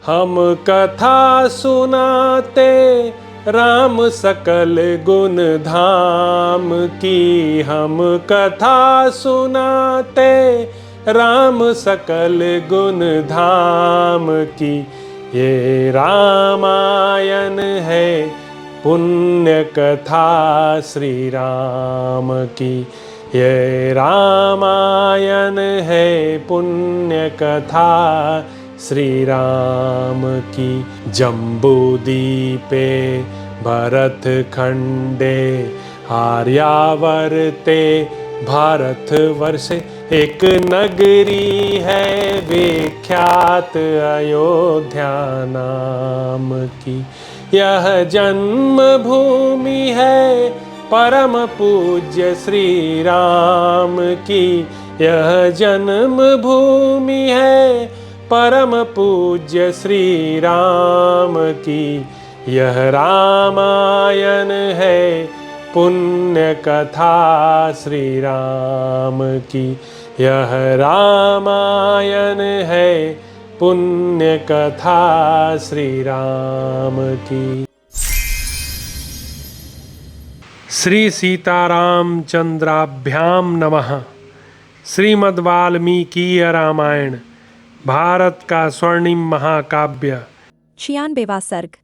हम कथा सुनाते राम सकल गुण धाम की। हम कथा सुनाते राम सकल गुण धाम की। ये रामायण है पुण्य कथा श्री राम की। ये रामायण है पुण्य कथा श्री राम की। जम्बूदीपे भरत खंडे आर्यावर्ते भारतवर्षे एक नगरी है विख्यात अयोध्या नाम की। यह जन्म भूमि है परम पूज्य श्री राम की। यह जन्म भूमि है परम पूज्य श्री राम की। यह रामायण है पुण्य कथा श्री राम की। यह रामायण है पुण्य कथा श्री राम की। श्री सीताराम चंद्राभ्याम नमः। श्रीमद् वाल्मीकीय रामायण भारत का स्वर्णिम महाकाव्य। 96वां सर्ग।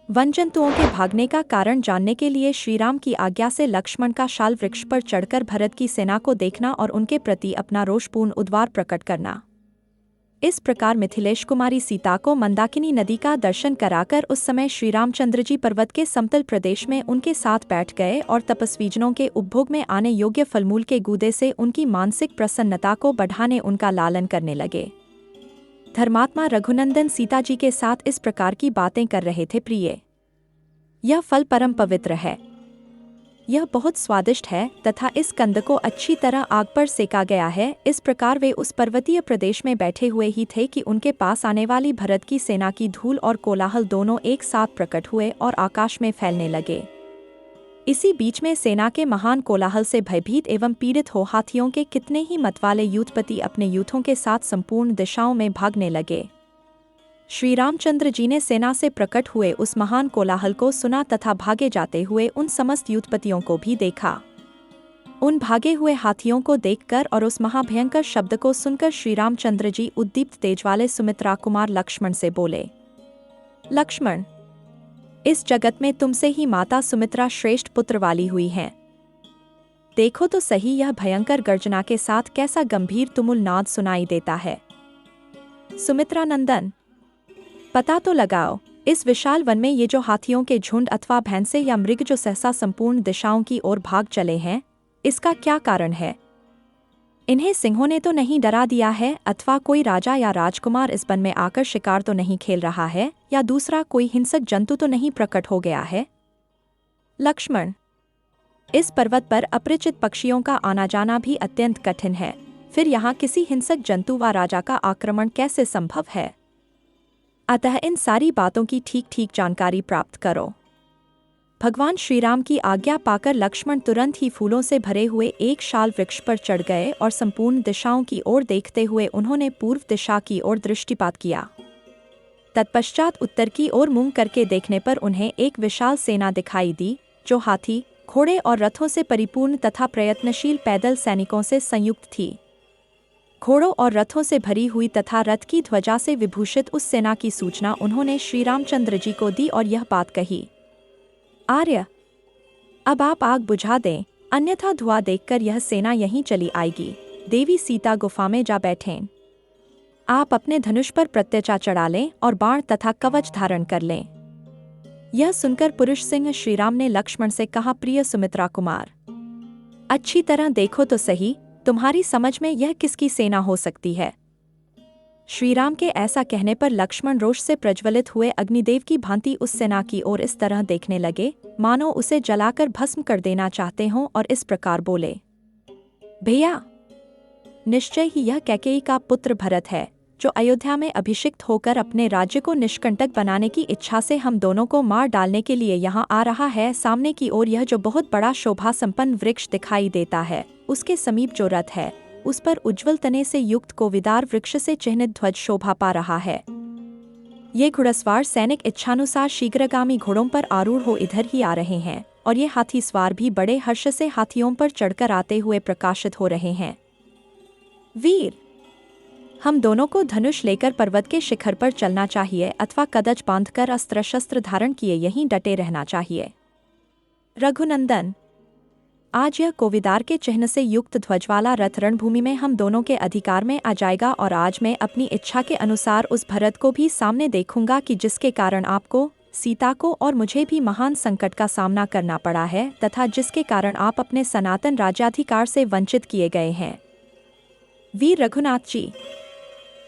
वन जंतुओं के भागने का कारण जानने के लिए श्रीराम की आज्ञा से लक्ष्मण का शाल वृक्ष पर चढ़कर भरत की सेना को देखना और उनके प्रति अपना रोषपूर्ण उद्गार प्रकट करना। इस प्रकार मिथिलेश कुमारी सीता को मंदाकिनी नदी का दर्शन कराकर उस समय श्री रामचंद्र जी पर्वत के समतल प्रदेश में उनके साथ बैठ गए और तपस्वीजनों के उपभोग में आने योग्य फलमूल के गूदे से उनकी मानसिक प्रसन्नता को बढ़ाने उनका लालन करने लगे। धर्मात्मा रघुनंदन सीता जी के साथ इस प्रकार की बातें कर रहे थे। प्रिय, यह फल परम पवित्र है, यह बहुत स्वादिष्ट है तथा इस कंद को अच्छी तरह आग पर सेका गया है। इस प्रकार वे उस पर्वतीय प्रदेश में बैठे हुए ही थे कि उनके पास आने वाली भरत की सेना की धूल और कोलाहल दोनों एक साथ प्रकट हुए और आकाश में फैलने लगे। इसी बीच में सेना के महान कोलाहल से भयभीत एवं पीड़ित हो हाथियों के कितने ही मतवाले यूथपति अपने यूथों के साथ संपूर्ण दिशाओं में भागने लगे। श्री रामचंद्र जी ने सेना से प्रकट हुए उस महान कोलाहल को सुना तथा भागे जाते हुए उन समस्त यूथपतियों को भी देखा। उन भागे हुए हाथियों को देखकर और उस महाभयंकर शब्द को सुनकर श्री रामचंद्र जी उद्दीप्त तेज वाले सुमित्रा कुमार लक्ष्मण से बोले, लक्ष्मण, इस जगत में तुमसे ही माता सुमित्रा श्रेष्ठ पुत्र वाली हुई हैं। देखो तो सही, यह भयंकर गर्जना के साथ कैसा गंभीर तुमुल नाद सुनाई देता है। सुमित्रा नंदन, पता तो लगाओ, इस विशाल वन में ये जो हाथियों के झुंड अथवा भैंसे या मृग जो सहसा संपूर्ण दिशाओं की ओर भाग चले हैं, इसका क्या कारण है? इन्हें सिंहों ने तो नहीं डरा दिया है, अथवा कोई राजा या राजकुमार इस वन में आकर शिकार तो नहीं खेल रहा है, या दूसरा कोई हिंसक जंतु तो नहीं प्रकट हो गया है? लक्ष्मण, इस पर्वत पर अपरिचित पक्षियों का आना जाना भी अत्यंत कठिन है, फिर यहाँ किसी हिंसक जंतु व राजा का आक्रमण कैसे संभव है? अतः इन सारी बातों की ठीक ठीक जानकारी प्राप्त करो। भगवान श्रीराम की आज्ञा पाकर लक्ष्मण तुरंत ही फूलों से भरे हुए एक शाल वृक्ष पर चढ़ गए और संपूर्ण दिशाओं की ओर देखते हुए उन्होंने पूर्व दिशा की ओर दृष्टिपात किया। तत्पश्चात उत्तर की ओर मुंह करके देखने पर उन्हें एक विशाल सेना दिखाई दी, जो हाथी, घोड़े और रथों से परिपूर्ण तथा प्रयत्नशील पैदल सैनिकों से संयुक्त थी। घोड़ों और रथों से भरी हुई तथा रथ की ध्वजा से विभूषित उस सेना की सूचना उन्होंने श्री रामचंद्र जी को दी और यह बात कही, आर्य, अब आप आग बुझा दें, अन्यथा धुआं देखकर यह सेना यहीं चली आएगी। देवी सीता गुफा में जा बैठें। आप अपने धनुष पर प्रत्यचा चढ़ा लें और बाण तथा कवच धारण कर लें। यह सुनकर पुरुष सिंह श्रीराम ने लक्ष्मण से कहा, प्रिय सुमित्रा कुमार, अच्छी तरह देखो तो सही, तुम्हारी समझ में यह किसकी सेना हो सकती है? श्रीराम के ऐसा कहने पर लक्ष्मण रोष से प्रज्वलित हुए अग्निदेव की भांति उस सेना की ओर इस तरह देखने लगे मानो उसे जलाकर भस्म कर देना चाहते हों और इस प्रकार बोले, भैया, निश्चय ही यह कैकेयी का पुत्र भरत है, जो अयोध्या में अभिषिक्त होकर अपने राज्य को निष्कंटक बनाने की इच्छा से हम दोनों को मार डालने के लिए यहाँ आ रहा है। सामने की ओर यह जो बहुत बड़ा शोभा संपन्न वृक्ष दिखाई देता है, उसके समीप जो रथ है, उस पर उज्ज्वल तने से युक्त कोविदार वृक्ष से चिह्नित ध्वज शोभा पा रहा है। ये घुड़सवार सैनिक इच्छानुसार शीघ्रगामी घोड़ों पर आरूढ़ हो इधर ही आ रहे हैं, और ये हाथी सवार भी बड़े हर्ष से हाथियों पर चढ़कर आते हुए प्रकाशित हो रहे हैं। वीर, हम दोनों को धनुष लेकर पर्वत के शिखर पर चलना चाहिए अथवा कवच बांधकर अस्त्र शस्त्र धारण किए यहीं डटे रहना चाहिए। रघुनंदन, आज यह कोविदार के चिन्ह से युक्त ध्वज वाला रथ रणभूमि में हम दोनों के अधिकार में आ जाएगा, और आज मैं अपनी इच्छा के अनुसार उस भरत को भी सामने देखूंगा कि जिसके कारण आपको, सीता को और मुझे भी महान संकट का सामना करना पड़ा है, तथा जिसके कारण आप अपने सनातन राज्याधिकार से वंचित किए गए हैं। वीर रघुनाथ जी,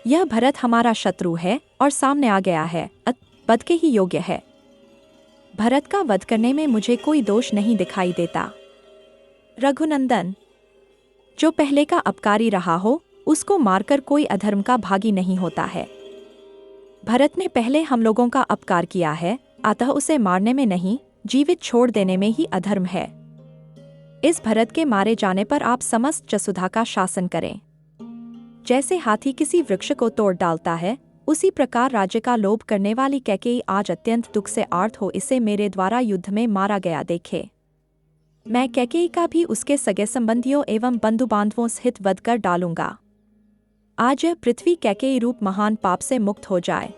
यह भरत हमारा शत्रु है और सामने आ गया है, वध के ही योग्य है। भरत का वध करने में मुझे कोई दोष नहीं दिखाई देता। रघुनंदन, जो पहले का अपकारी रहा हो उसको मारकर कोई अधर्म का भागी नहीं होता है। भरत ने पहले हम लोगों का अपकार किया है, अतः उसे मारने में नहीं, जीवित छोड़ देने में ही अधर्म है। इस भरत के मारे जाने पर आप समस्त जसुधा का शासन करें। जैसे हाथी किसी वृक्ष को तोड़ डालता है, उसी प्रकार राज्य का लोभ करने वाली कैकेयी आज अत्यंत दुख से आर्त हो इसे मेरे द्वारा युद्ध में मारा गया देखे। मैं कैकेयी का भी उसके सगे संबंधियों एवं बंधु बांधवों सहित वध कर डालूंगा। आज यह पृथ्वी कैकेयी रूप महान पाप से मुक्त हो जाए।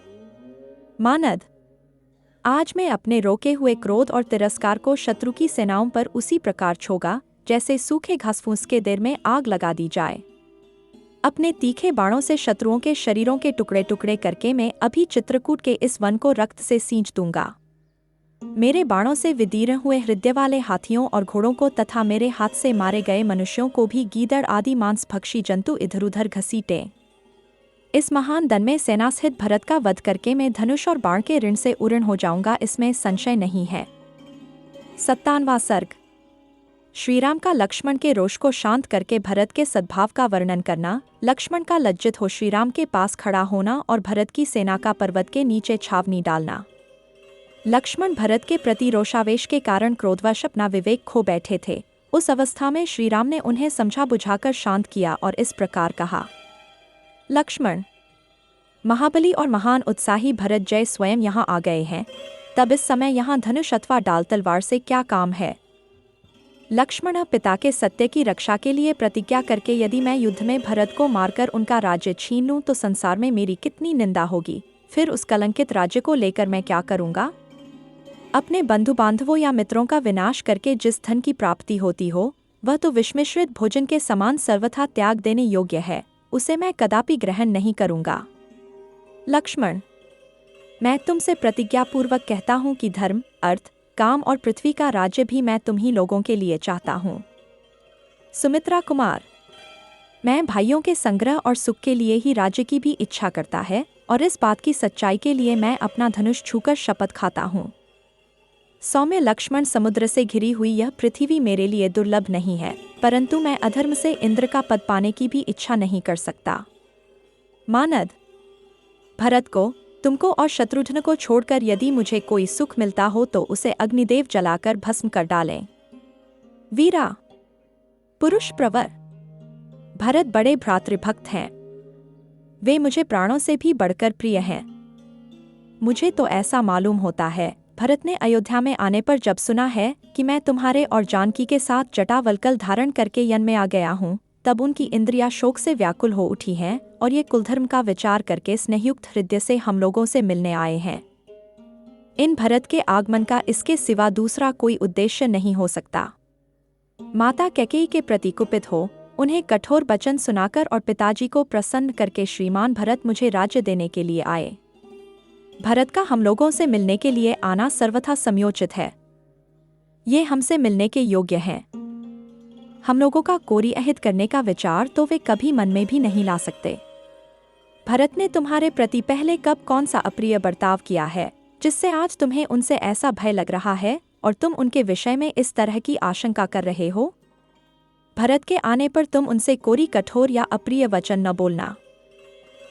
मानद, आज मैं अपने रोके हुए क्रोध और तिरस्कार को शत्रु की सेनाओं पर उसी प्रकार छोगा जैसे सूखे घासफूस के देर में आग लगा दी जाए। अपने तीखे बाणों से शत्रुओं के शरीरों के टुकड़े टुकड़े करके मैं अभी चित्रकूट के इस वन को रक्त से सींच दूंगा। मेरे बाणों से विदीर्ण हुए हृदय वाले हाथियों और घोड़ों को तथा मेरे हाथ से मारे गए मनुष्यों को भी गीदड़ आदि मांसभक्षी जंतु इधर उधर घसीटे। इस महान दन में सेना सहित भरत का वध करके मैं धनुष और बाण के ऋण से उऋण हो जाऊंगा, इसमें संशय नहीं है। 57वां सर्ग। श्रीराम का लक्ष्मण के रोष को शांत करके भरत के सद्भाव का वर्णन करना। लक्ष्मण का लज्जित हो श्रीराम के पास खड़ा होना और भरत की सेना का पर्वत के नीचे छावनी डालना। लक्ष्मण भरत के प्रति रोषावेश के कारण क्रोधवश अपना विवेक खो बैठे थे। उस अवस्था में श्रीराम ने उन्हें समझा बुझाकर शांत किया और इस प्रकार कहा। लक्ष्मण, महाबली और महान उत्साही भरत जय स्वयं यहाँ आ गए हैं, तब इस समय यहाँ धनुष अथवा डाल तलवार से क्या काम है। लक्ष्मण, पिता के सत्य की रक्षा के लिए प्रतिज्ञा करके यदि मैं युद्ध में भरत को मारकर उनका राज्य छीन लूं तो संसार में मेरी कितनी निंदा होगी। फिर उस कलंकित राज्य को लेकर मैं क्या करूंगा। अपने बंधु बांधवों या मित्रों का विनाश करके जिस धन की प्राप्ति होती हो वह तो विषमिश्रित भोजन के समान सर्वथा त्याग देने योग्य है, उसे मैं कदापि ग्रहण नहीं करूंगा। लक्ष्मण, मैं तुमसे प्रतिज्ञापूर्वक कहता हूं कि धर्म, अर्थ, काम और पृथ्वी का राज्य भी मैं तुम ही लोगों के लिए चाहता हूं। सुमित्रा कुमार, मैं भाइयों के संग्रह और सुख के लिए ही राज्य की भी इच्छा करता है, और इस बात की सच्चाई के लिए मैं अपना धनुष छूकर शपथ खाता हूं। सौम्य लक्ष्मण, समुद्र से घिरी हुई यह पृथ्वी मेरे लिए दुर्लभ नहीं है, परंतु मैं अधर्म से इंद्र का पद पाने की भी इच्छा नहीं कर सकता। मानद, भरत को, तुमको और शत्रुघ्न को छोड़कर यदि मुझे कोई सुख मिलता हो तो उसे अग्निदेव जलाकर भस्म कर डालें। वीरा, पुरुष प्रवर, भरत बड़े भ्रातृभक्त हैं। वे मुझे प्राणों से भी बढ़कर प्रिय हैं। मुझे तो ऐसा मालूम होता है भरत ने अयोध्या में आने पर जब सुना है कि मैं तुम्हारे और जानकी के साथ जटावल्कल धारण करके यन में आ गया हूँ, तब उनकी इंद्रियां शोक से व्याकुल हो उठी हैं और ये कुलधर्म का विचार करके स्नेहयुक्त हृदय से हम लोगों से मिलने आए हैं। इन भरत के आगमन का इसके सिवा दूसरा कोई उद्देश्य नहीं हो सकता। माता कैकेयी के प्रति कुपित हो उन्हें कठोर वचन सुनाकर और पिताजी को प्रसन्न करके श्रीमान भरत मुझे राज्य देने के लिए आए। भरत का हम लोगों से मिलने के लिए आना सर्वथा समयोचित है। ये हमसे मिलने के योग्य हैं। हम लोगों का कोरी अहित करने का विचार तो वे कभी मन में भी नहीं ला सकते। भरत ने तुम्हारे प्रति पहले कब कौन सा अप्रिय बर्ताव किया है जिससे आज तुम्हें उनसे ऐसा भय लग रहा है और तुम उनके विषय में इस तरह की आशंका कर रहे हो। भरत के आने पर तुम उनसे कोरी कठोर या अप्रिय वचन न बोलना।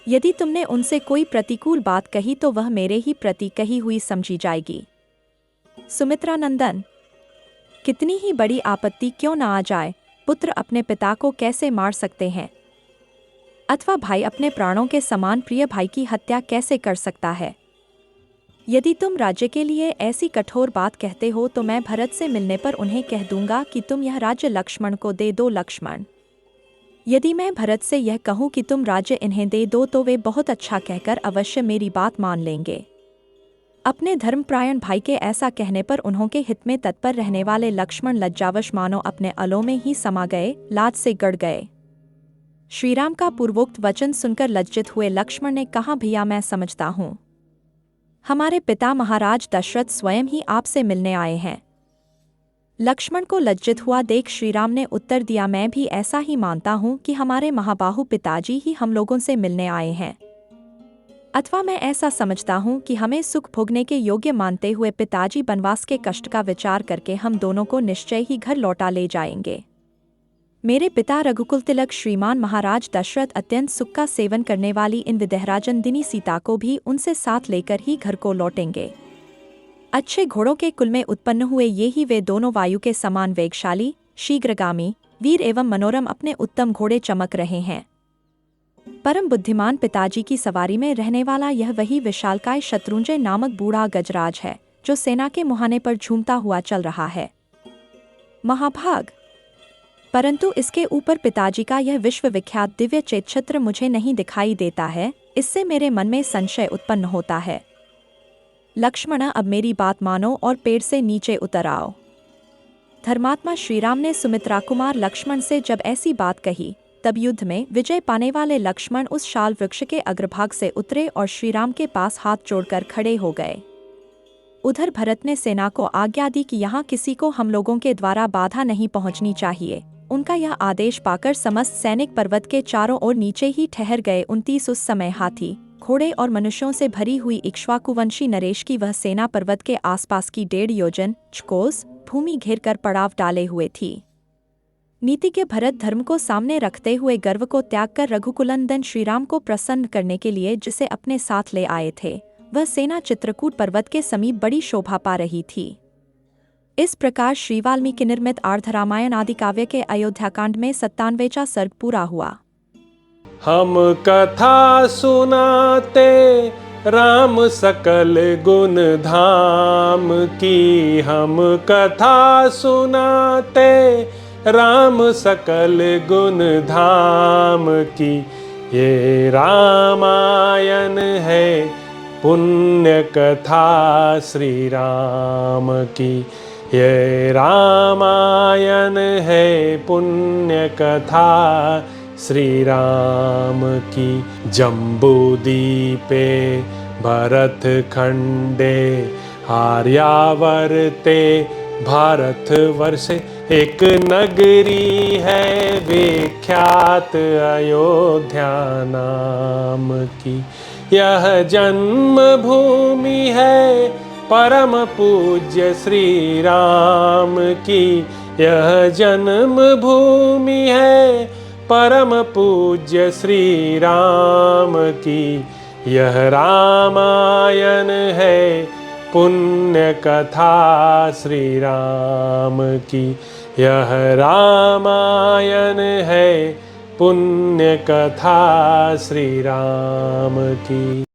यदि तुमने उनसे कोई प्रतिकूल बात कही तो वह मेरे ही प्रति कही हुई समझी जाएगी। सुमित्रा नंदन, कितनी ही बड़ी आपत्ति क्यों न आ जाए, पुत्र अपने पिता को कैसे मार सकते हैं, अथवा भाई अपने प्राणों के समान प्रिय भाई की हत्या कैसे कर सकता है। यदि तुम राज्य के लिए ऐसी कठोर बात कहते हो तो मैं भरत से मिलने पर उन्हें कह दूंगा कि तुम यह राज्य लक्ष्मण को दे दो। लक्ष्मण, यदि मैं भरत से यह कहूँ कि तुम राज्य इन्हें दे दो तो वे बहुत अच्छा कहकर अवश्य मेरी बात मान लेंगे। अपने धर्मप्रायण भाई के ऐसा कहने पर उन्होंने हित में तत्पर रहने वाले लक्ष्मण लज्जावश मानो अपने अलों में ही समा गए, लाज से गड़ गए। श्रीराम का पूर्वोक्त वचन सुनकर लज्जित हुए लक्ष्मण ने कहा, भैया मैं समझता हूँ, हमारे पिता महाराज दशरथ स्वयं ही आपसे मिलने आए हैं। लक्ष्मण को लज्जित हुआ देख श्रीराम ने उत्तर दिया, मैं भी ऐसा ही मानता हूँ कि हमारे महाबाहु पिताजी ही हम लोगों से मिलने आए हैं, अथवा मैं ऐसा समझता हूँ कि हमें सुख भोगने के योग्य मानते हुए पिताजी वनवास के कष्ट का विचार करके हम दोनों को निश्चय ही घर लौटा ले जाएंगे। मेरे पिता रघुकुल तिलक श्रीमान महाराज दशरथ अत्यंत सुख का सेवन करने वाली इन विदेहराजनदिनी सीता को भी उनसे साथ लेकर ही घर को लौटेंगे। अच्छे घोड़ों के कुल में उत्पन्न हुए ये ही वे दोनों वायु के समान वेगशाली, शीघ्रगामी, वीर एवं मनोरम अपने उत्तम घोड़े चमक रहे हैं। परम बुद्धिमान पिताजी की सवारी में रहने वाला यह वही विशालकाय शत्रुंजय नामक बूढ़ा गजराज है जो सेना के मुहाने पर झूमता हुआ चल रहा है। महाभाग, परंतु इसके ऊपर पिताजी का यह विश्वविख्यात दिव्य चेतछत्र मुझे नहीं दिखाई देता है। इससे मेरे मन में संशय उत्पन्न होता है। लक्ष्मण, अब मेरी बात मानो और पेड़ से नीचे उतर आओ। धर्मात्मा श्रीराम ने सुमित्रा कुमार लक्ष्मण से जब ऐसी बात कही तब युद्ध में विजय पाने वाले लक्ष्मण उस शाल वृक्ष के अग्रभाग से उतरे और श्रीराम के पास हाथ जोड़कर खड़े हो गए। उधर भरत ने सेना को आज्ञा दी कि यहाँ किसी को हम लोगों के द्वारा बाधा नहीं पहुँचनी चाहिए। उनका यह आदेश पाकर समस्त सैनिक पर्वत के चारों ओर नीचे ही ठहर गए। 29 उस समय हाथी, घोड़े और मनुष्यों से भरी हुई इक्ष्वाकुवंशी नरेश की वह सेना पर्वत के आसपास की 1.5 योजन कोस भूमि घेर कर पड़ाव डाले हुए थी। नीति के भरत धर्म को सामने रखते हुए गर्व को त्याग कर रघुकुलनंदन श्रीराम को प्रसन्न करने के लिए जिसे अपने साथ ले आए थे, वह सेना चित्रकूट पर्वत के समीप बड़ी शोभा पा रही थी। इस प्रकार श्री वाल्मीकि निर्मित आर्धरामायण आदि काव्य के अयोध्याकांड में 97वां सर्ग पूरा हुआ। हम कथा सुनाते राम सकल गुण धाम की, हम कथा सुनाते राम सकल गुण धाम की। ये रामायण है पुण्य कथा श्री राम की, ये रामायण है पुण्य कथा श्री राम की। जम्बूदीपे भरत खंडे आर्यावर्ते भारत वर्षे, एक नगरी है विख्यात अयोध्या नाम की। यह जन्म भूमि है परम पूज्य श्री राम की, यह जन्म भूमि है परम पूज्य श्री राम की। यह रामायण है पुण्य कथा श्री राम की, यह रामायण है पुण्य कथा श्री राम की।